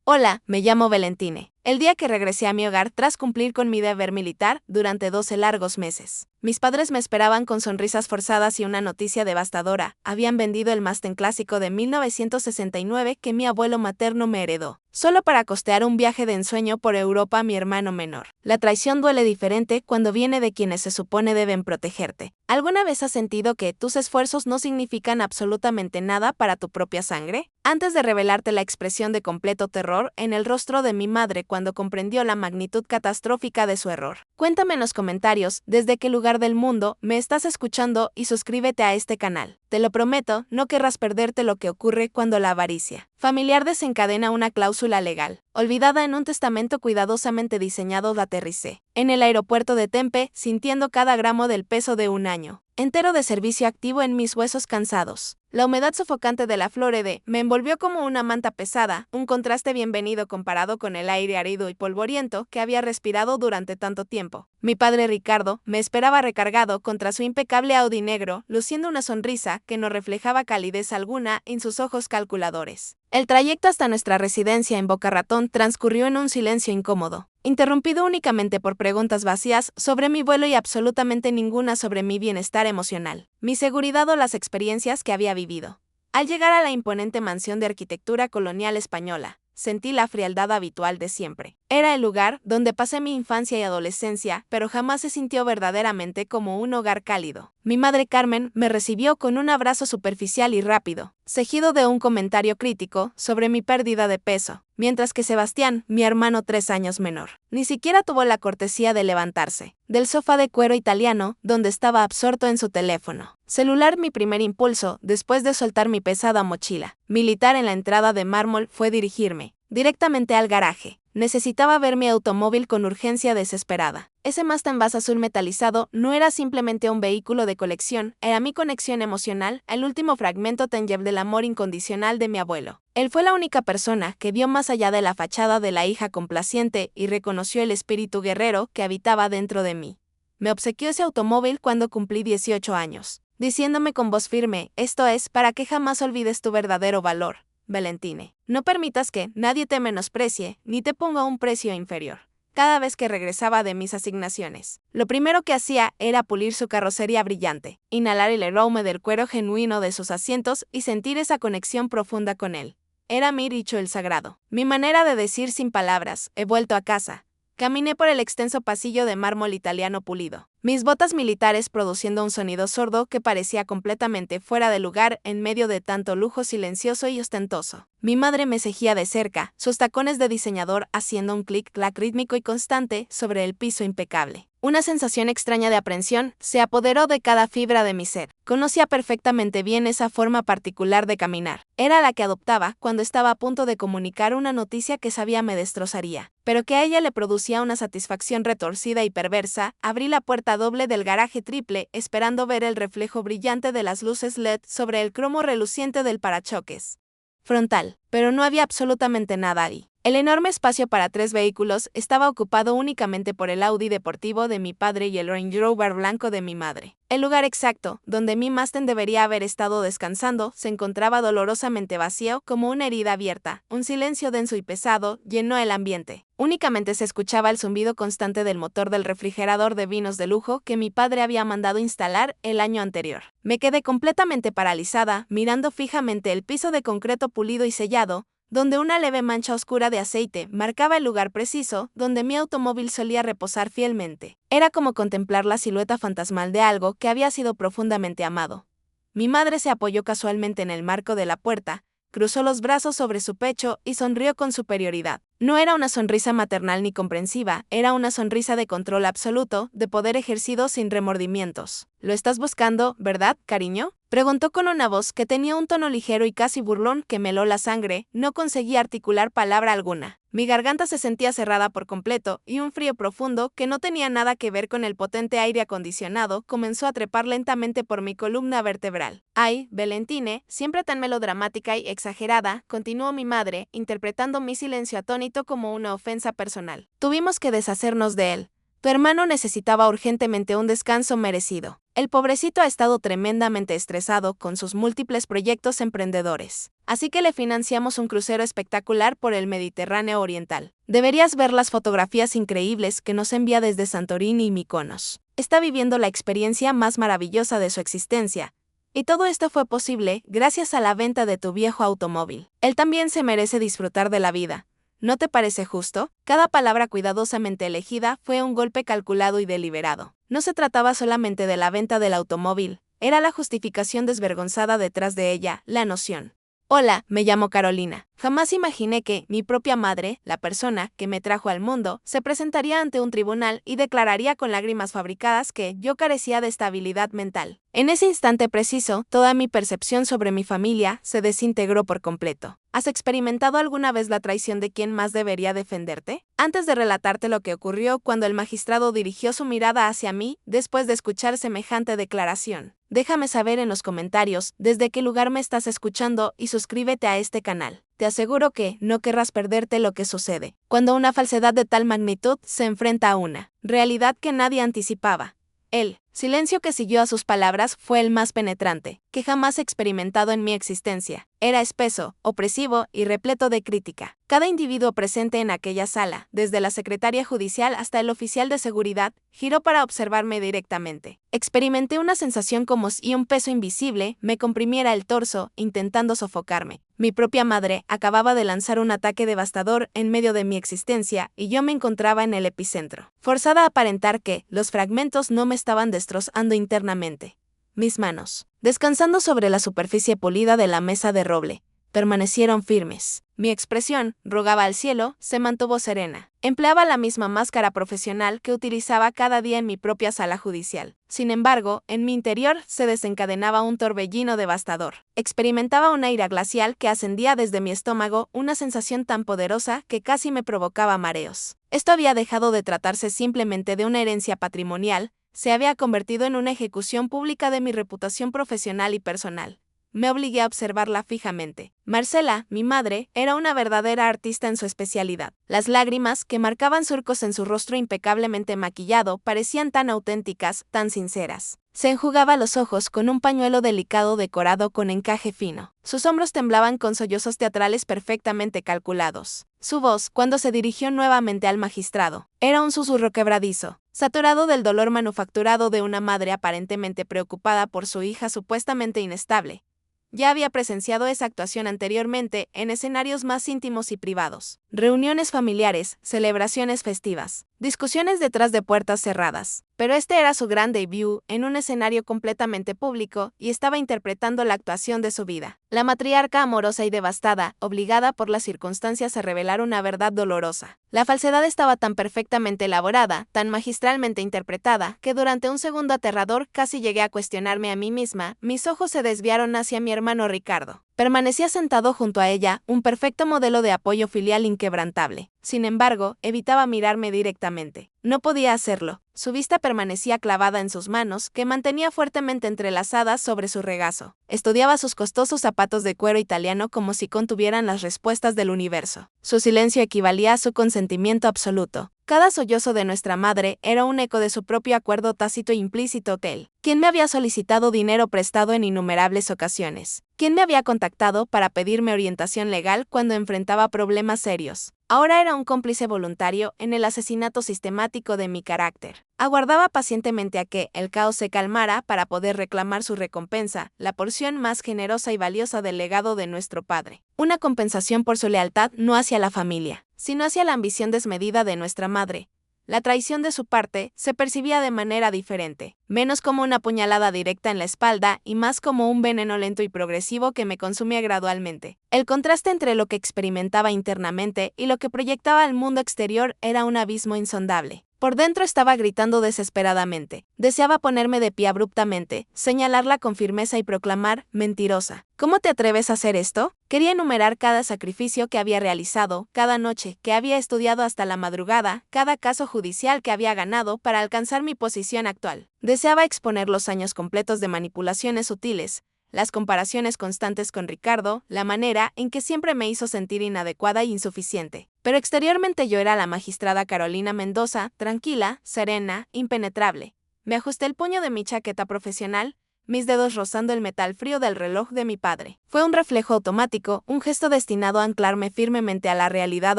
Hola, me llamo Valentine. El día que regresé a mi hogar tras cumplir con mi deber militar durante 12 largos meses. Mis padres me esperaban con sonrisas forzadas y una noticia devastadora. Habían vendido el Mustang clásico de 1969 que mi abuelo materno me heredó, solo para costear un viaje de ensueño por Europa a mi hermano menor. La traición duele diferente cuando viene de quienes se supone deben protegerte. ¿Alguna vez has sentido que tus esfuerzos no significan absolutamente nada para tu propia sangre? Antes de revelarte la expresión de completo terror en el rostro de mi madre cuando comprendió la magnitud catastrófica de su error. Cuéntame en los comentarios desde qué lugar del mundo me estás escuchando y suscríbete a este canal. Te lo prometo, no querrás perderte lo que ocurre cuando la avaricia familiar desencadena una cláusula legal, olvidada en un testamento cuidadosamente diseñado. Aterricé en el aeropuerto de Tempe, sintiendo cada gramo del peso de un año entero de servicio activo en mis huesos cansados. La humedad sofocante de la Flóride me envolvió como una manta pesada, un contraste bienvenido comparado con el aire árido y polvoriento que había respirado durante tanto tiempo. Mi padre Ricardo me esperaba recargado contra su impecable Audi negro, luciendo una sonrisa que no reflejaba calidez alguna en sus ojos calculadores. El trayecto hasta nuestra residencia en Boca Ratón transcurrió en un silencio incómodo, interrumpido únicamente por preguntas vacías sobre mi vuelo y absolutamente ninguna sobre mi bienestar emocional, mi seguridad o las experiencias que había vivido. Al llegar a la imponente mansión de arquitectura colonial española, sentí la frialdad habitual de siempre. Era el lugar donde pasé mi infancia y adolescencia, pero jamás se sintió verdaderamente como un hogar cálido. Mi madre Carmen me recibió con un abrazo superficial y rápido, seguido de un comentario crítico sobre mi pérdida de peso, mientras que Sebastián, mi hermano 3 años menor, ni siquiera tuvo la cortesía de levantarse del sofá de cuero italiano donde estaba absorto en su teléfono celular. Mi primer impulso, después de soltar mi pesada mochila militar en la entrada de mármol, fue dirigirme directamente al garaje. Necesitaba ver mi automóvil con urgencia desesperada. Ese Mustang base azul metalizado no era simplemente un vehículo de colección, era mi conexión emocional, el último fragmento tangible del amor incondicional de mi abuelo. Él fue la única persona que vio más allá de la fachada de la hija complaciente y reconoció el espíritu guerrero que habitaba dentro de mí. Me obsequió ese automóvil cuando cumplí 18 años, diciéndome con voz firme, esto es para que jamás olvides tu verdadero valor. Valentine, no permitas que nadie te menosprecie ni te ponga un precio inferior. Cada vez que regresaba de mis asignaciones, lo primero que hacía era pulir su carrocería brillante, inhalar el aroma del cuero genuino de sus asientos y sentir esa conexión profunda con él. Era mi ritual sagrado, mi manera de decir sin palabras, he vuelto a casa. Caminé por el extenso pasillo de mármol italiano pulido, mis botas militares produciendo un sonido sordo que parecía completamente fuera de lugar en medio de tanto lujo silencioso y ostentoso. Mi madre me seguía de cerca, sus tacones de diseñador haciendo un clic-clac rítmico y constante sobre el piso impecable. Una sensación extraña de aprensión se apoderó de cada fibra de mi ser. Conocía perfectamente bien esa forma particular de caminar. Era la que adoptaba cuando estaba a punto de comunicar una noticia que sabía me destrozaría, pero que a ella le producía una satisfacción retorcida y perversa. Abrí la puerta doble del garaje triple, esperando ver el reflejo brillante de las luces LED sobre el cromo reluciente del parachoques frontal, pero no había absolutamente nada ahí. El enorme espacio para 3 vehículos estaba ocupado únicamente por el Audi deportivo de mi padre y el Range Rover blanco de mi madre. El lugar exacto, donde mi Mustang debería haber estado descansando, se encontraba dolorosamente vacío como una herida abierta. Un silencio denso y pesado llenó el ambiente. Únicamente se escuchaba el zumbido constante del motor del refrigerador de vinos de lujo que mi padre había mandado instalar el año anterior. Me quedé completamente paralizada, mirando fijamente el piso de concreto pulido y sellado, donde una leve mancha oscura de aceite marcaba el lugar preciso donde mi automóvil solía reposar fielmente. Era como contemplar la silueta fantasmal de algo que había sido profundamente amado. Mi madre se apoyó casualmente en el marco de la puerta, cruzó los brazos sobre su pecho y sonrió con superioridad. No era una sonrisa maternal ni comprensiva, era una sonrisa de control absoluto, de poder ejercido sin remordimientos. ¿Lo estás buscando, verdad, cariño?, preguntó con una voz que tenía un tono ligero y casi burlón que me heló la sangre. No conseguía articular palabra alguna. Mi garganta se sentía cerrada por completo, y un frío profundo, que no tenía nada que ver con el potente aire acondicionado, comenzó a trepar lentamente por mi columna vertebral. Ay, Valentine, siempre tan melodramática y exagerada, continuó mi madre, interpretando mi silencio atónito como una ofensa personal. Tuvimos que deshacernos de él. Tu hermano necesitaba urgentemente un descanso merecido. El pobrecito ha estado tremendamente estresado con sus múltiples proyectos emprendedores. Así que le financiamos un crucero espectacular por el Mediterráneo Oriental. Deberías ver las fotografías increíbles que nos envía desde Santorini y Mykonos. Está viviendo la experiencia más maravillosa de su existencia. Y todo esto fue posible gracias a la venta de tu viejo automóvil. Él también se merece disfrutar de la vida. ¿No te parece justo? Cada palabra cuidadosamente elegida fue un golpe calculado y deliberado. No se trataba solamente de la venta del automóvil, era la justificación desvergonzada detrás de ella, la noción. Hola, me llamo Carolina. Jamás imaginé que mi propia madre, la persona que me trajo al mundo, se presentaría ante un tribunal y declararía con lágrimas fabricadas que yo carecía de estabilidad mental. En ese instante preciso, toda mi percepción sobre mi familia se desintegró por completo. ¿Has experimentado alguna vez la traición de quien más debería defenderte? Antes de relatarte lo que ocurrió cuando el magistrado dirigió su mirada hacia mí después de escuchar semejante declaración, déjame saber en los comentarios desde qué lugar me estás escuchando y suscríbete a este canal. Te aseguro que no querrás perderte lo que sucede cuando una falsedad de tal magnitud se enfrenta a una realidad que nadie anticipaba. El silencio que siguió a sus palabras fue el más penetrante que jamás he experimentado en mi existencia. Era espeso, opresivo y repleto de crítica. Cada individuo presente en aquella sala, desde la secretaria judicial hasta el oficial de seguridad, giró para observarme directamente. Experimenté una sensación como si un peso invisible me comprimiera el torso, intentando sofocarme. Mi propia madre acababa de lanzar un ataque devastador en medio de mi existencia y yo me encontraba en el epicentro, forzada a aparentar que los fragmentos no me estaban destrozando internamente. Mis manos, descansando sobre la superficie pulida de la mesa de roble, permanecieron firmes. Mi expresión, rogaba al cielo, se mantuvo serena. Empleaba la misma máscara profesional que utilizaba cada día en mi propia sala judicial. Sin embargo, en mi interior se desencadenaba un torbellino devastador. Experimentaba una ira glacial que ascendía desde mi estómago, una sensación tan poderosa que casi me provocaba mareos. Esto había dejado de tratarse simplemente de una herencia patrimonial, se había convertido en una ejecución pública de mi reputación profesional y personal. Me obligué a observarla fijamente. Marcela, mi madre, era una verdadera artista en su especialidad. Las lágrimas, que marcaban surcos en su rostro impecablemente maquillado, parecían tan auténticas, tan sinceras. Se enjugaba los ojos con un pañuelo delicado decorado con encaje fino. Sus hombros temblaban con sollozos teatrales perfectamente calculados. Su voz, cuando se dirigió nuevamente al magistrado, era un susurro quebradizo, saturado del dolor manufacturado de una madre aparentemente preocupada por su hija supuestamente inestable. Ya había presenciado esa actuación anteriormente en escenarios más íntimos y privados. Reuniones familiares, celebraciones festivas, discusiones detrás de puertas cerradas. Pero este era su gran debut en un escenario completamente público y estaba interpretando la actuación de su vida. La matriarca amorosa y devastada, obligada por las circunstancias a revelar una verdad dolorosa. La falsedad estaba tan perfectamente elaborada, tan magistralmente interpretada, que durante un segundo aterrador casi llegué a cuestionarme a mí misma. Mis ojos se desviaron hacia mi hermano Ricardo. Permanecía sentado junto a ella, un perfecto modelo de apoyo filial inquebrantable. Sin embargo, evitaba mirarme directamente. No podía hacerlo. Su vista permanecía clavada en sus manos, que mantenía fuertemente entrelazadas sobre su regazo. Estudiaba sus costosos zapatos de cuero italiano como si contuvieran las respuestas del universo. Su silencio equivalía a su consentimiento absoluto. Cada sollozo de nuestra madre era un eco de su propio acuerdo tácito e implícito que él, quien me había solicitado dinero prestado en innumerables ocasiones, quien me había contactado para pedirme orientación legal cuando enfrentaba problemas serios. Ahora era un cómplice voluntario en el asesinato sistemático de mi carácter. Aguardaba pacientemente a que el caos se calmara para poder reclamar su recompensa, la porción más generosa y valiosa del legado de nuestro padre. Una compensación por su lealtad no hacia la familia, sino hacia la ambición desmedida de nuestra madre. La traición de su parte se percibía de manera diferente, menos como una puñalada directa en la espalda y más como un veneno lento y progresivo que me consumía gradualmente. El contraste entre lo que experimentaba internamente y lo que proyectaba al mundo exterior era un abismo insondable. Por dentro estaba gritando desesperadamente. Deseaba ponerme de pie abruptamente, señalarla con firmeza y proclamar, mentirosa. ¿Cómo te atreves a hacer esto? Quería enumerar cada sacrificio que había realizado, cada noche que había estudiado hasta la madrugada, cada caso judicial que había ganado para alcanzar mi posición actual. Deseaba exponer los años completos de manipulaciones sutiles, las comparaciones constantes con Ricardo, la manera en que siempre me hizo sentir inadecuada e insuficiente. Pero exteriormente yo era la magistrada Carolina Mendoza, tranquila, serena, impenetrable. Me ajusté el puño de mi chaqueta profesional, mis dedos rozando el metal frío del reloj de mi padre. Fue un reflejo automático, un gesto destinado a anclarme firmemente a la realidad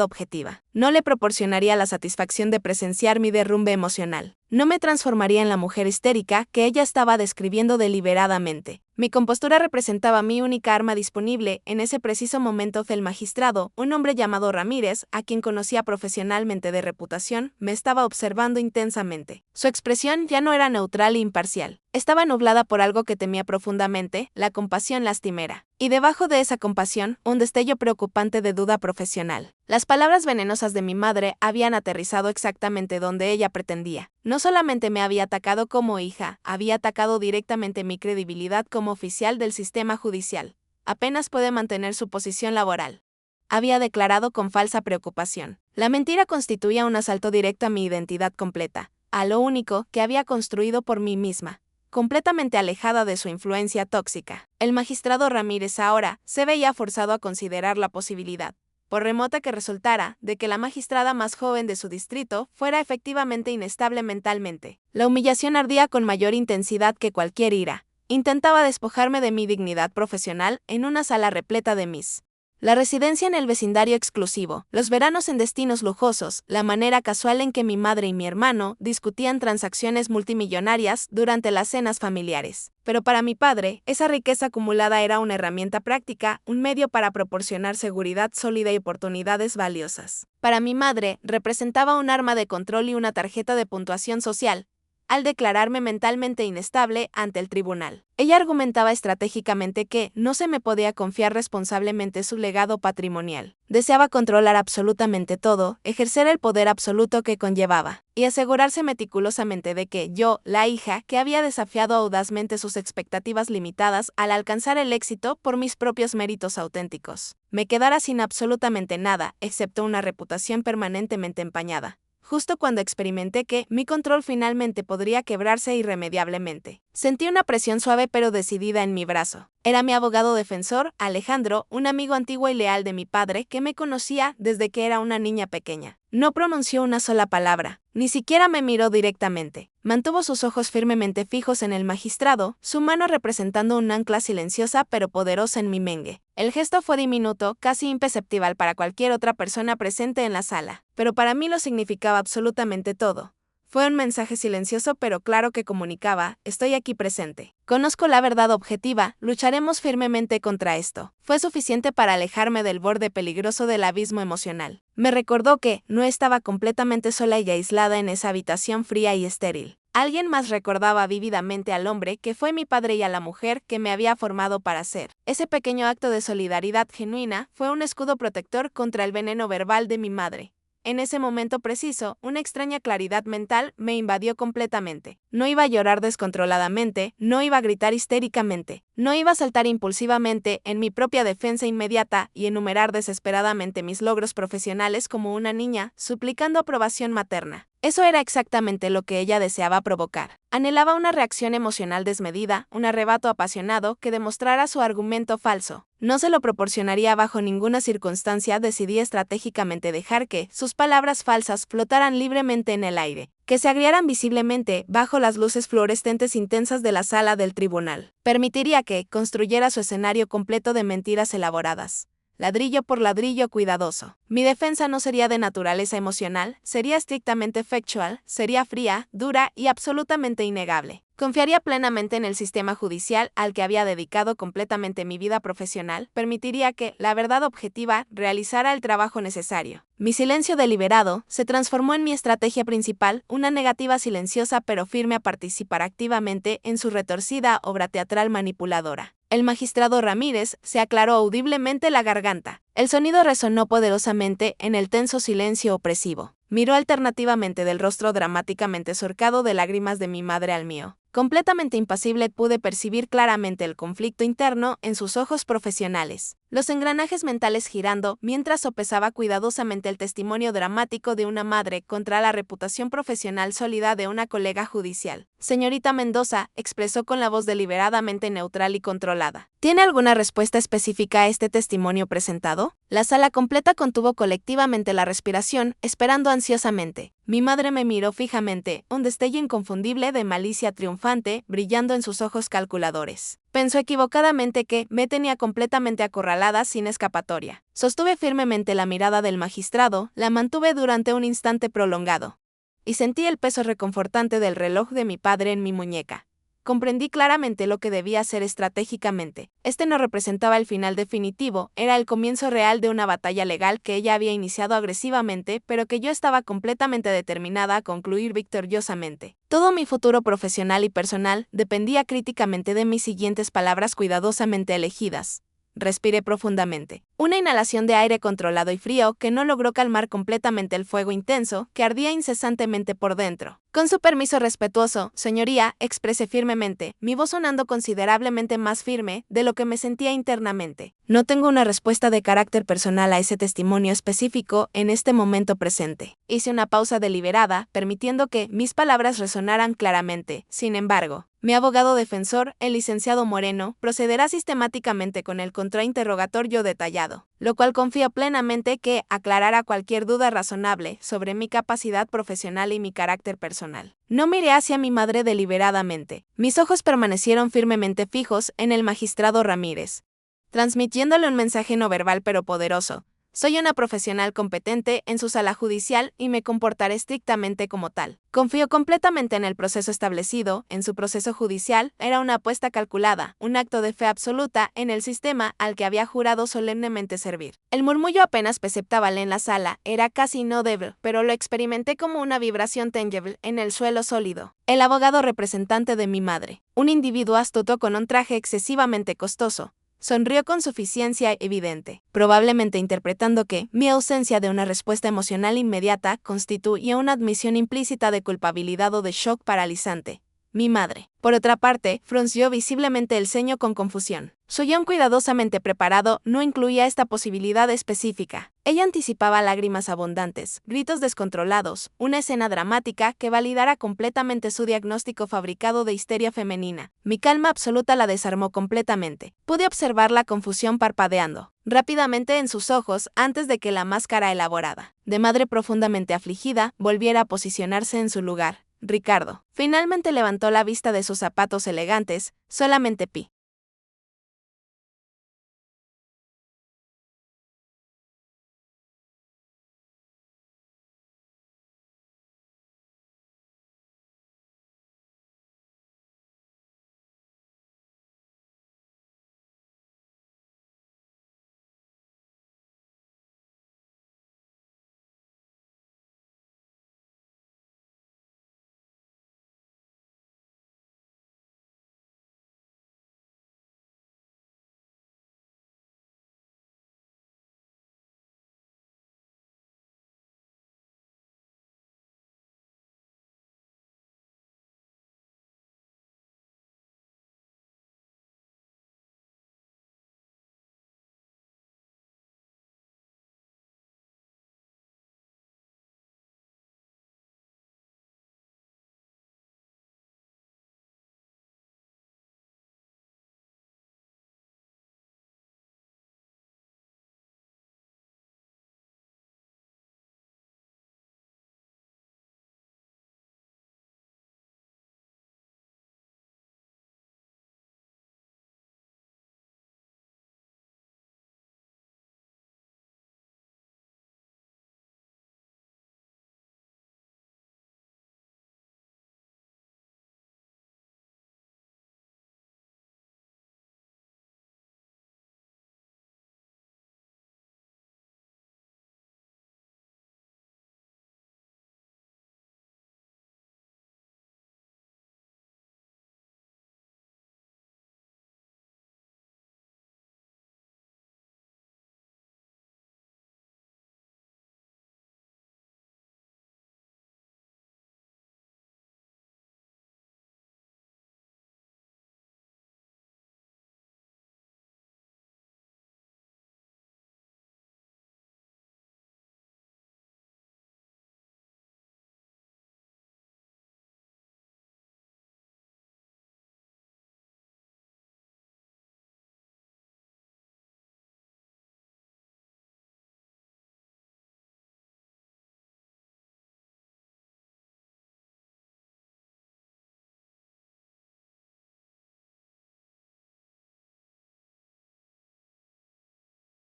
objetiva. No le proporcionaría la satisfacción de presenciar mi derrumbe emocional. No me transformaría en la mujer histérica que ella estaba describiendo deliberadamente. Mi compostura representaba mi única arma disponible en ese preciso momento. El magistrado, un hombre llamado Ramírez, a quien conocía profesionalmente de reputación, me estaba observando intensamente. Su expresión ya no era neutral e imparcial. Estaba nublada por algo que temía profundamente, la compasión lastimera. Y debajo de esa compasión, un destello preocupante de duda profesional. Las palabras venenosas de mi madre habían aterrizado exactamente donde ella pretendía. No solamente me había atacado como hija, había atacado directamente mi credibilidad como oficial del sistema judicial. Apenas puede mantener su posición laboral. Había declarado con falsa preocupación. La mentira constituía un asalto directo a mi identidad completa, a lo único que había construido por mí misma, completamente alejada de su influencia tóxica. El magistrado Ramírez ahora se veía forzado a considerar la posibilidad, por remota que resultara, de que la magistrada más joven de su distrito fuera efectivamente inestable mentalmente. La humillación ardía con mayor intensidad que cualquier ira. Intentaba despojarme de mi dignidad profesional en una sala repleta de mis. La residencia en el vecindario exclusivo, los veranos en destinos lujosos, la manera casual en que mi madre y mi hermano discutían transacciones multimillonarias durante las cenas familiares. Pero para mi padre, esa riqueza acumulada era una herramienta práctica, un medio para proporcionar seguridad sólida y oportunidades valiosas. Para mi madre, representaba un arma de control y una tarjeta de puntuación social, al declararme mentalmente inestable ante el tribunal. Ella argumentaba estratégicamente que no se me podía confiar responsablemente su legado patrimonial. Deseaba controlar absolutamente todo, ejercer el poder absoluto que conllevaba, y asegurarse meticulosamente de que yo, la hija, que había desafiado audazmente sus expectativas limitadas al alcanzar el éxito por mis propios méritos auténticos, me quedara sin absolutamente nada, excepto una reputación permanentemente empañada. Justo cuando experimenté que mi control finalmente podría quebrarse irremediablemente. Sentí una presión suave pero decidida en mi brazo. Era mi abogado defensor, Alejandro, un amigo antiguo y leal de mi padre que me conocía desde que era una niña pequeña. No pronunció una sola palabra, ni siquiera me miró directamente. Mantuvo sus ojos firmemente fijos en el magistrado, su mano representando un ancla silenciosa pero poderosa en mi mengue. El gesto fue diminuto, casi imperceptible para cualquier otra persona presente en la sala, pero para mí lo significaba absolutamente todo. Fue un mensaje silencioso pero claro que comunicaba: estoy aquí presente. Conozco la verdad objetiva, lucharemos firmemente contra esto. Fue suficiente para alejarme del borde peligroso del abismo emocional. Me recordó que no estaba completamente sola y aislada en esa habitación fría y estéril. Alguien más recordaba vívidamente al hombre que fue mi padre y a la mujer que me había formado para ser. Ese pequeño acto de solidaridad genuina fue un escudo protector contra el veneno verbal de mi madre. En ese momento preciso, una extraña claridad mental me invadió completamente. No iba a llorar descontroladamente, no iba a gritar histéricamente, no iba a saltar impulsivamente en mi propia defensa inmediata y enumerar desesperadamente mis logros profesionales como una niña, suplicando aprobación materna. Eso era exactamente lo que ella deseaba provocar. Anhelaba una reacción emocional desmedida, un arrebato apasionado que demostrara su argumento falso. No se lo proporcionaría bajo ninguna circunstancia. Decidí estratégicamente dejar que sus palabras falsas flotaran libremente en el aire, que se agriaran visiblemente bajo las luces fluorescentes intensas de la sala del tribunal. Permitiría que construyera su escenario completo de mentiras elaboradas, ladrillo por ladrillo cuidadoso. Mi defensa no sería de naturaleza emocional, sería estrictamente factual, sería fría, dura y absolutamente innegable. Confiaría plenamente en el sistema judicial al que había dedicado completamente mi vida profesional, permitiría que la verdad objetiva realizara el trabajo necesario. Mi silencio deliberado se transformó en mi estrategia principal, una negativa silenciosa pero firme a participar activamente en su retorcida obra teatral manipuladora. El magistrado Ramírez se aclaró audiblemente la garganta. El sonido resonó poderosamente en el tenso silencio opresivo. Miró alternativamente del rostro dramáticamente surcado de lágrimas de mi madre al mío. Completamente impasible pude percibir claramente el conflicto interno en sus ojos profesionales, los engranajes mentales girando mientras sopesaba cuidadosamente el testimonio dramático de una madre contra la reputación profesional sólida de una colega judicial. Señorita Mendoza, expresó con la voz deliberadamente neutral y controlada. ¿Tiene alguna respuesta específica a este testimonio presentado? La sala completa contuvo colectivamente la respiración, esperando ansiosamente. Mi madre me miró fijamente, un destello inconfundible de malicia triunfante brillando en sus ojos calculadores. Pensó equivocadamente que me tenía completamente acorralada sin escapatoria. Sostuve firmemente la mirada del magistrado, la mantuve durante un instante prolongado. Y sentí el peso reconfortante del reloj de mi padre en mi muñeca. Comprendí claramente lo que debía hacer estratégicamente. Este no representaba el final definitivo, era el comienzo real de una batalla legal que ella había iniciado agresivamente, pero que yo estaba completamente determinada a concluir victoriosamente. Todo mi futuro profesional y personal dependía críticamente de mis siguientes palabras cuidadosamente elegidas. Respiré profundamente. Una inhalación de aire controlado y frío que no logró calmar completamente el fuego intenso que ardía incesantemente por dentro. Con su permiso respetuoso, señoría, expresé firmemente, mi voz sonando considerablemente más firme de lo que me sentía internamente. No tengo una respuesta de carácter personal a ese testimonio específico en este momento presente. Hice una pausa deliberada, permitiendo que mis palabras resonaran claramente. Sin embargo, mi abogado defensor, el licenciado Moreno, procederá sistemáticamente con el contrainterrogatorio detallado, lo cual confío plenamente que aclarará cualquier duda razonable sobre mi capacidad profesional y mi carácter personal. No miré hacia mi madre deliberadamente. Mis ojos permanecieron firmemente fijos en el magistrado Ramírez, transmitiéndole un mensaje no verbal pero poderoso. Soy una profesional competente en su sala judicial y me comportaré estrictamente como tal. Confío completamente en el proceso establecido, en su proceso judicial, era una apuesta calculada, un acto de fe absoluta en el sistema al que había jurado solemnemente servir. El murmullo apenas perceptible en la sala era casi inaudible, pero lo experimenté como una vibración tangible en el suelo sólido. El abogado representante de mi madre, un individuo astuto con un traje excesivamente costoso, sonrió con suficiencia evidente, probablemente interpretando que mi ausencia de una respuesta emocional inmediata constituía una admisión implícita de culpabilidad o de shock paralizante. Mi madre, por otra parte, frunció visiblemente el ceño con confusión. Su guión cuidadosamente preparado no incluía esta posibilidad específica. Ella anticipaba lágrimas abundantes, gritos descontrolados, una escena dramática que validara completamente su diagnóstico fabricado de histeria femenina. Mi calma absoluta la desarmó completamente. Pude observar la confusión parpadeando rápidamente en sus ojos antes de que la máscara elaborada, de madre profundamente afligida, volviera a posicionarse en su lugar. Ricardo. Finalmente levantó la vista de sus zapatos elegantes, solamente Pi.